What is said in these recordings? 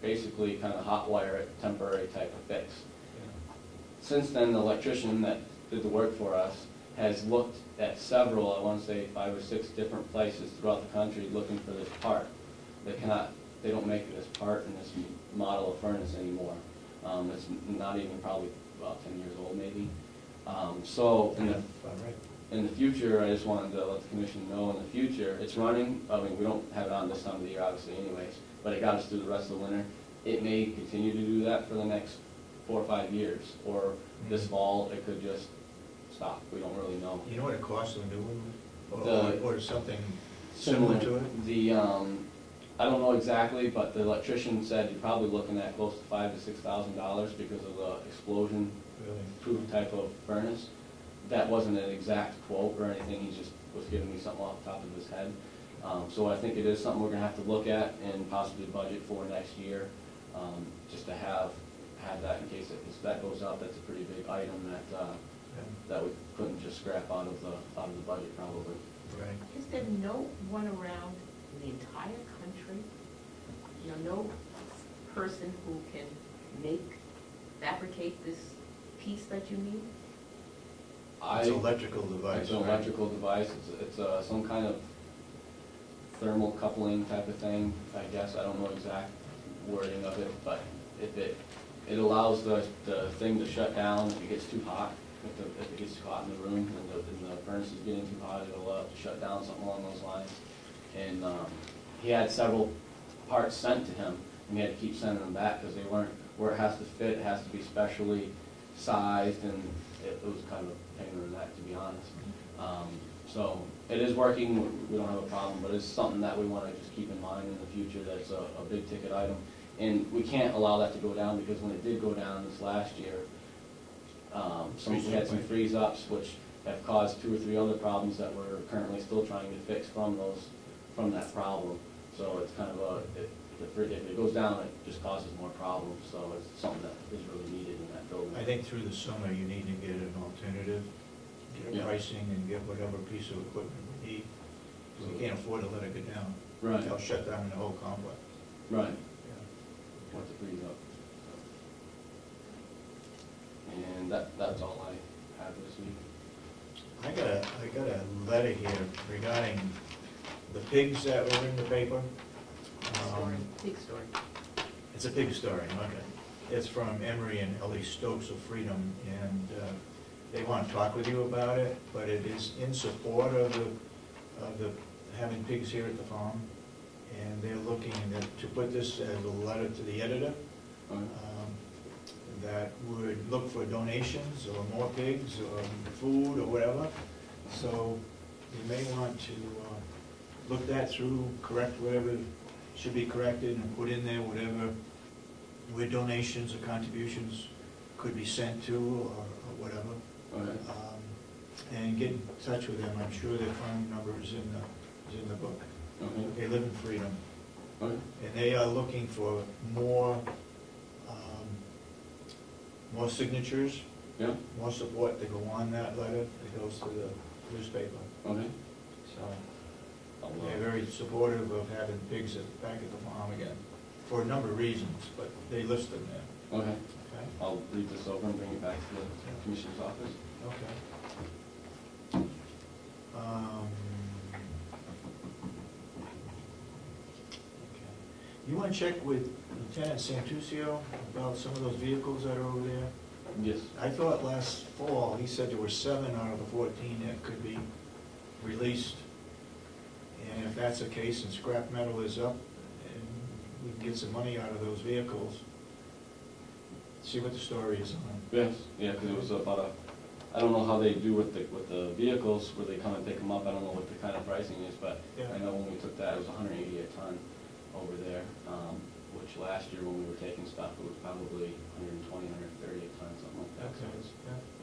basically kind of hot wire it, temporary type of fix. Since then, the electrician that did the work for us has looked at several, I want to say 5 or 6 different places throughout the country looking for this part. They don't make this part in this model of furnace anymore. It's not even probably about 10 years old maybe. So in the future, I just wanted to let the commission know in the future, it's running. I mean, we don't have it on this time of the year obviously anyways, but it got us through the rest of the winter. It may continue to do that for the next 4 or 5 years, or this fall it could just stop. We don't really know. You know what it costs to do one, or something similar to it? I don't know exactly, but the electrician said you're probably looking at close to $5,000 to $6,000 because of the explosion-proof type of furnace. That wasn't an exact quote or anything. He just was giving me something off the top of his head. So I think it is something we're going to have to look at and possibly budget for next year, just to have that in case that goes up. That's a pretty big item that we couldn't just scrap out of the budget probably. Right. Is there no one around in the entire country, no person who can fabricate this piece that you need? It's an electrical device. It's an electrical device. It's some kind of thermal coupling type of thing, I guess. I don't know exact wording of it, but if it allows the thing to shut down if it gets too hot. If it gets too hot in the room and the furnace is getting too hot, it'll shut down, something along those lines. And he had several parts sent to him, and he had to keep sending them back because they weren't where it has to fit. It has to be specially sized, and it was kind of a pain in the neck, to be honest. So it is working. We don't have a problem, but it's something that we want to just keep in mind in the future. That's a big ticket item, and we can't allow that to go down because when it did go down this last year, we had some freeze-ups which have caused 2 or 3 other problems that we're currently still trying to fix from that problem. So it's kind of if it goes down, it just causes more problems. So it's something that is really needed in that building. I think through the summer you need to get an alternative, get a pricing, and get whatever piece of equipment we need. Because we can't afford to let it go down. Right. They'll shut down the whole complex. Right. Yeah. Once it frees up. And that's all I have this week. I got a letter here regarding the pigs that were in the paper. Pig story. It's a pig story, okay. It's from Emery and Ellie Stokes of Freedom, and they want to talk with you about it, but it is in support of the having pigs here at the farm, and they're looking to put this as a letter to the editor. That would look for donations or more pigs or food or whatever. So you may want to look that through, correct whatever should be corrected, and put in there where donations or contributions could be sent to or whatever. Okay. And get in touch with them. I'm sure their phone number is in the book. Okay. They live in Freedom. Okay. And they are looking for more signatures, more support to go on that letter that goes to the newspaper. Okay. So they're very supportive of having pigs back at the farm again, for a number of reasons, but they list them there. Okay. Okay. I'll read this over and bring it back to the commissioner's office. Okay. You want to check with Lieutenant Santuccio about some of those vehicles that are over there? Yes. I thought last fall, he said there were 7 out of the 14 that could be released. And if that's the case and scrap metal is up, and we can get some money out of those vehicles, see what the story is on. Yes. Yeah, because it was about I don't know how they do with the vehicles where they come and pick them up. I don't know what the kind of pricing is, but I know when we took that, it was 180 a ton over there, which last year when we were taking stuff, it was probably 120, 130 a ton, something like that. Okay. So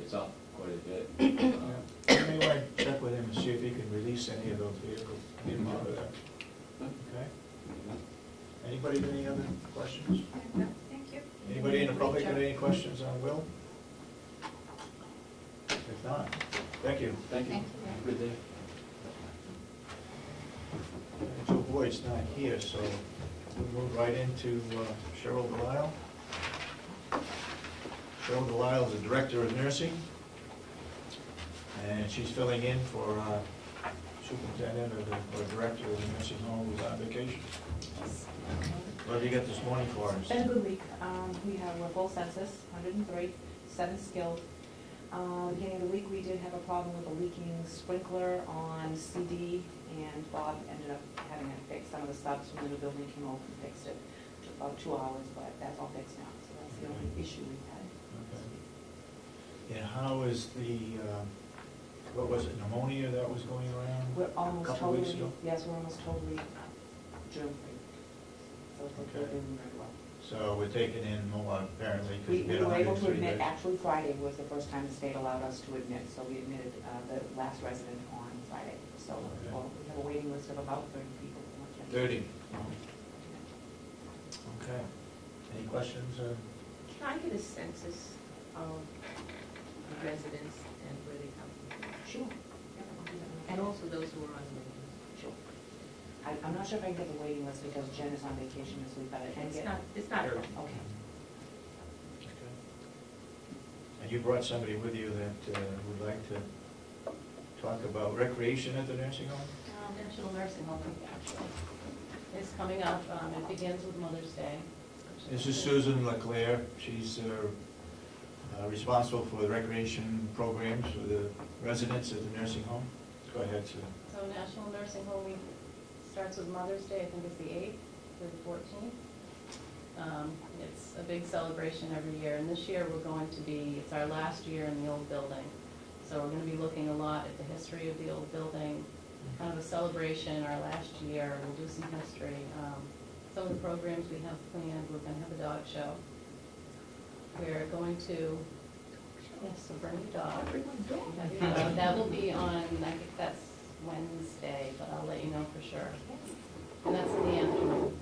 it's up quite a bit. You may want to check with him and see if he can release any of those vehicles. Get him out of that. Okay? Anybody have any other questions? No, thank you. Anybody in the public have any questions on Will? If not, thank you. Thank you. Thank you. Good day. Joe Boyd's not here, so we'll move right into Cheryl Delisle. Cheryl Delisle is the Director of Nursing, and she's filling in for Superintendent or Director of the nursing home who's on vacation. What have you got this morning for us? It's been a good week. We have a full census, 103, 7 skilled. Beginning of the week, we did have a problem with a leaking sprinkler on CD, and Bob ended up having it fixed. Some of the subs from the new building came over and fixed it. Took about 2 hours, but that's all fixed now, so that's the only issue we've had. Okay. And how is the, what was it, pneumonia that was going around? We're almost Couple weeks totally, ago? yes, we're almost totally germ-free. So we're Okay. doing very well. So we're taking in more apparently We because we had were able to 103 admit, days. actually Friday was the first time the state allowed us to admit, so we admitted the last resident on Friday. So Okay. well, we have a waiting list of about 30 people. 30. Okay. Any questions? Can I get a census of the residents and where they come from? Sure. And also those who are on the waiting Sure. I'm not sure if I can get the waiting list because Jen is on vacation this week, but I can list. get. It's not urgent. Okay. Okay. And you brought somebody with you that would like to talk about recreation at the nursing home? National Nursing Home Week, actually, is coming up. It begins with Mother's Day. This is Susan Leclerc. She's responsible for the recreation programs for the residents at the nursing home. Go ahead, Susan. So National Nursing Home Week starts with Mother's Day, I think it's the 8th through the 14th. It's a big celebration every year, and this year we're going to be, it's our last year in the old building. So we're going to be looking a lot at the history of the old building, kind of a celebration, our last year, we'll do some history. Some of the programs we have planned, we're going to have a dog show. We're going to, yes, so bring your dog. That will be on, I think that's Wednesday, but I'll let you know for sure. And that's in the afternoon.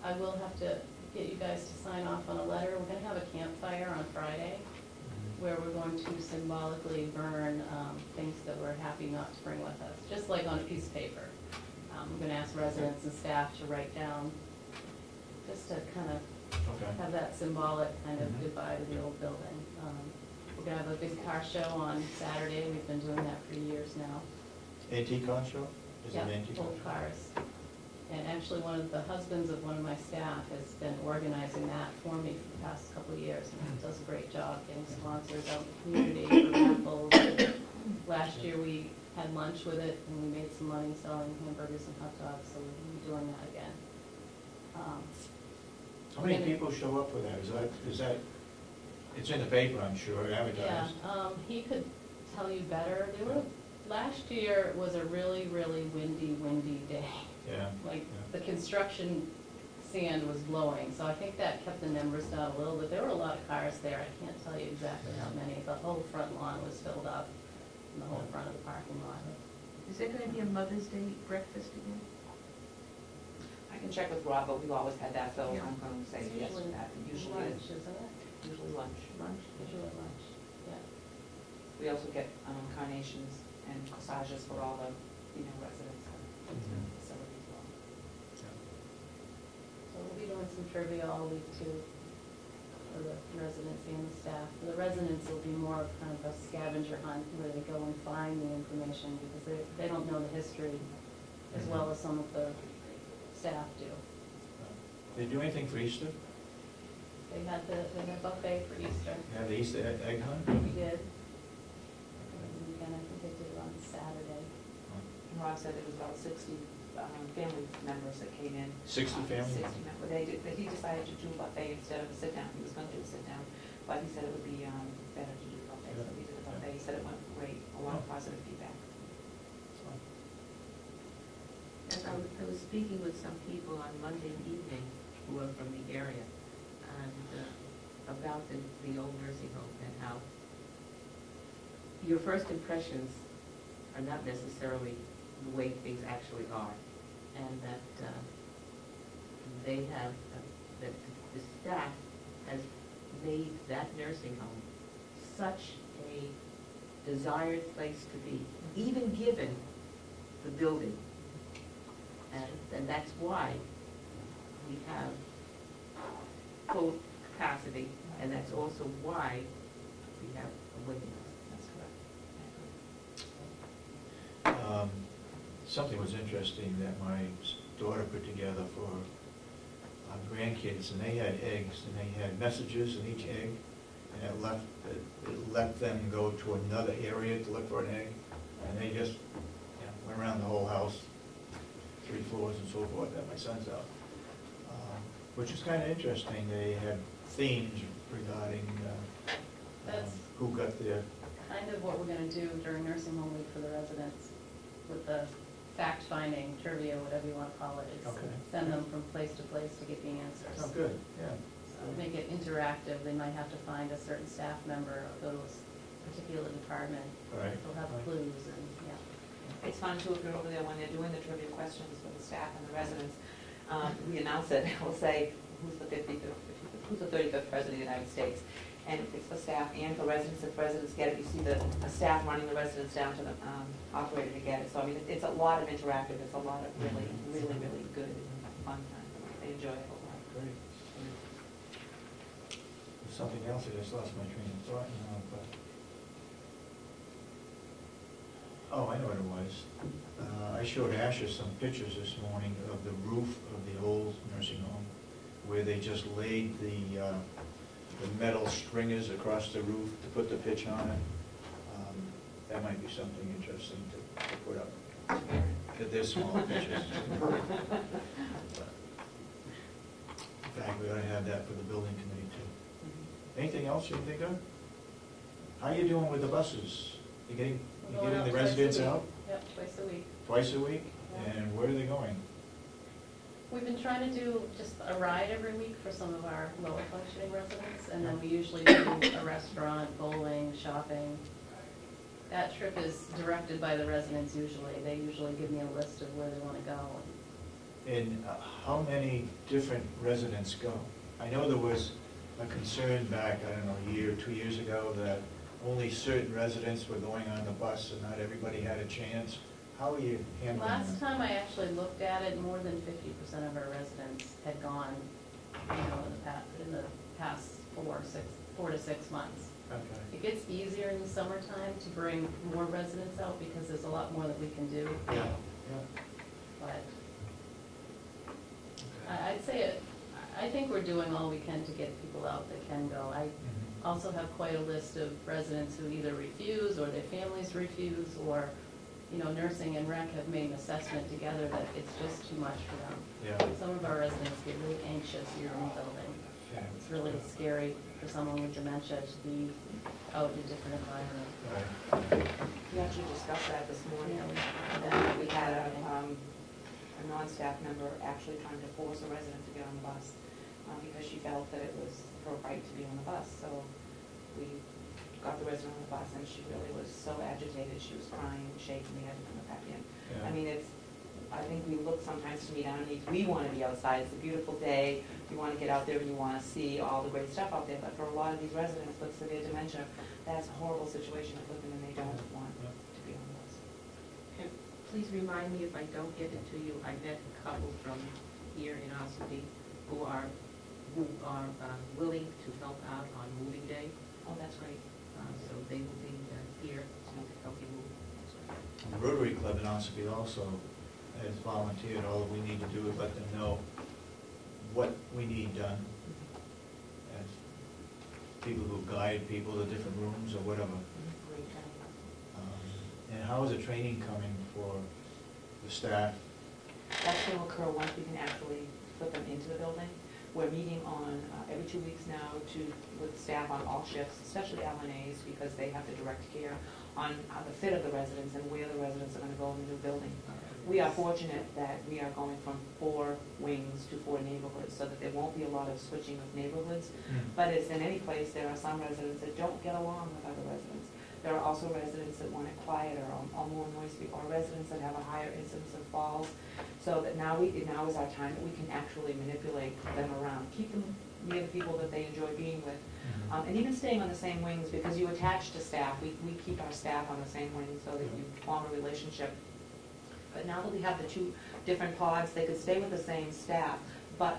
I will have to get you guys to sign off on a letter. We're going to have a campfire on Friday, where we're going to symbolically burn things that we're happy not to bring with us, just like on a piece of paper. I'm going to ask residents and staff to write down, just to kind of have that symbolic kind of goodbye to the old building. We're going to have a big car show on Saturday. We've been doing that for years now. Antique car show? Is it Yeah, an antique car old show? cars. And actually, one of the husbands of one of my staff has been organizing that for me for the past couple of years, and he does a great job getting sponsors out in the community for raffles. Last year, we had lunch with it, and we made some money selling hamburgers and hot dogs, so we'll be doing that again. How many people show up for that? Is that, it's in the paper, I'm sure, advertised. Yeah, he could tell you better. Last year was a really, really windy day. Yeah. Like, the construction sand was blowing, so I think that kept the numbers down a little bit. There were a lot of cars there. I can't tell you exactly how many. The whole front lawn was filled up, and the whole front of the parking lot. Is there going to be a Mother's Day breakfast again? I can check with Rob, but we've always had that, so Yeah. I'm going to say It's yes to that. Usually lunch, it's isn't it? usually lunch. Usually lunch, yeah. We also get carnations and corsages for all the, residents of the facility as well. So we'll be doing some trivia all week too, for the residents and the staff. For the residents, it'll be more of kind of a scavenger hunt where they go and find the information, because they don't know the history as well as some of the staff do. Did they do anything for Easter? They had the buffet for Easter. Have the Easter egg hunt? We did. And I think they did it on Saturday. And Rob said it was about 60 family members that came in. 60 family 60 members? members. He decided to do buffet instead of a sit-down. He was going to do a sit-down, but he said it would be better to do buffet, so he did a buffet. He said it went great, a lot of positive feedback. And I was speaking with some people on Monday evening who are from the area, and about the old nursing home and how your first impressions are not necessarily the way things actually are, and that they have, that the staff has made that nursing home such a desired place to be, even given the building. And that's why we have full capacity, and that's also why we have a waiting list. That's correct. Something was interesting that my daughter put together for our grandkids, and they had eggs, and they had messages in each egg, and it let them go to another area to look for an egg, and they just went around the whole house, 3 floors and so forth, at my son's house, which is kind of interesting. They had themes regarding That's who got there. kind of what we're gonna do during Nursing Home Week for the residents, with the fact-finding, trivia, whatever you wanna call it. It's Okay. send them from place to place to get the answers. Oh, good, yeah. Make it interactive. They might have to find a certain staff member of those particular department. Right. They'll have Right. clues and, yeah. It's fun too, if you're over there when they're doing the trivia questions for the staff and the residents, we announce it, we'll say, who's the 35th president of the United States? And it's for staff and for residents. If residents get it, you see the staff running the residents down to the operator to get it. So I mean, it's a lot of interactive, it's a lot of really, really, really good, fun time. They enjoy it a lot. Great. There's something else, I just lost my train of thought now, but... Oh, I know what it was. I showed Asher some pictures this morning of the roof of the old nursing home, where they just laid the metal stringers across the roof to put the pitch on it. That might be something interesting to put up. They're small pictures. In fact, we ought to have that for the building committee too. Anything else you can think of? How are you doing with the buses? You getting We're going the out twice a residents week. out? Yep, twice a week. Twice a week? Yeah. And where are they going? We've been trying to do just a ride every week for some of our lower functioning residents, and then we usually do a restaurant, bowling, shopping. That trip is directed by the residents usually. They usually give me a list of where they want to go. And how many different residents go? I know there was a concern back, I don't know, a year, 2 years ago, that only certain residents were going on the bus and not everybody had a chance. How are you handling that? Last time I actually looked at it, more than 50% of our residents had gone, in the past 4 to 6 months. Okay. It gets easier in the summertime to bring more residents out because there's a lot more that we can do. Yeah, yeah. But Okay. I'd say I think we're doing all we can to get people out that can go. I Mhm. also have quite a list of residents who either refuse or their families refuse, or, nursing and rec have made an assessment together that it's just too much for them. Yeah. Some of our residents get really anxious here in the building. Yeah. It's really scary for someone with dementia to be out in a different environment. Right. We actually discussed that this morning. Yeah, We had a non-staff member actually trying to force a resident to get on the bus because she felt that it was her right to be on the bus. So we got the resident on the bus, and she really was so agitated. She was crying, shaking. We had to come back in. Yeah. I mean, I think we look sometimes to meet our needs. We want to be outside. It's a beautiful day. You want to get out there and you want to see all the great stuff out there. But for a lot of these residents with severe dementia, that's a horrible situation to put them in. They don't want to be on the bus. And please remind me if I don't get it to you, I met a couple from here in Ossipee who are willing to help out on moving day. Oh, that's great. So they will be here to help you move. The Rotary Club in Ossipee also has volunteered. All that we need to do is let them know what we need done as people who guide people to different rooms or whatever. Great. And how is the training coming for the staff? That's going to occur once we can actually put them into the building. We're meeting on every 2 weeks now with staff on all shifts, especially LNAs, because they have the direct care on the fit of the residents and where the residents are going to go in the new building. We are fortunate that we are going from 4 wings to 4 neighborhoods, so that there won't be a lot of switching of neighborhoods. But as in any place, there are some residents that don't get along with other residents. There are also residents that want it quieter or more noisy, or residents that have a higher incidence of falls. So that now is our time that we can actually manipulate them around, keep them near the people that they enjoy being with, and even staying on the same wings, because you attach to staff. We keep our staff on the same wings so that you form a relationship. But now that we have the 2 different pods, they could stay with the same staff, but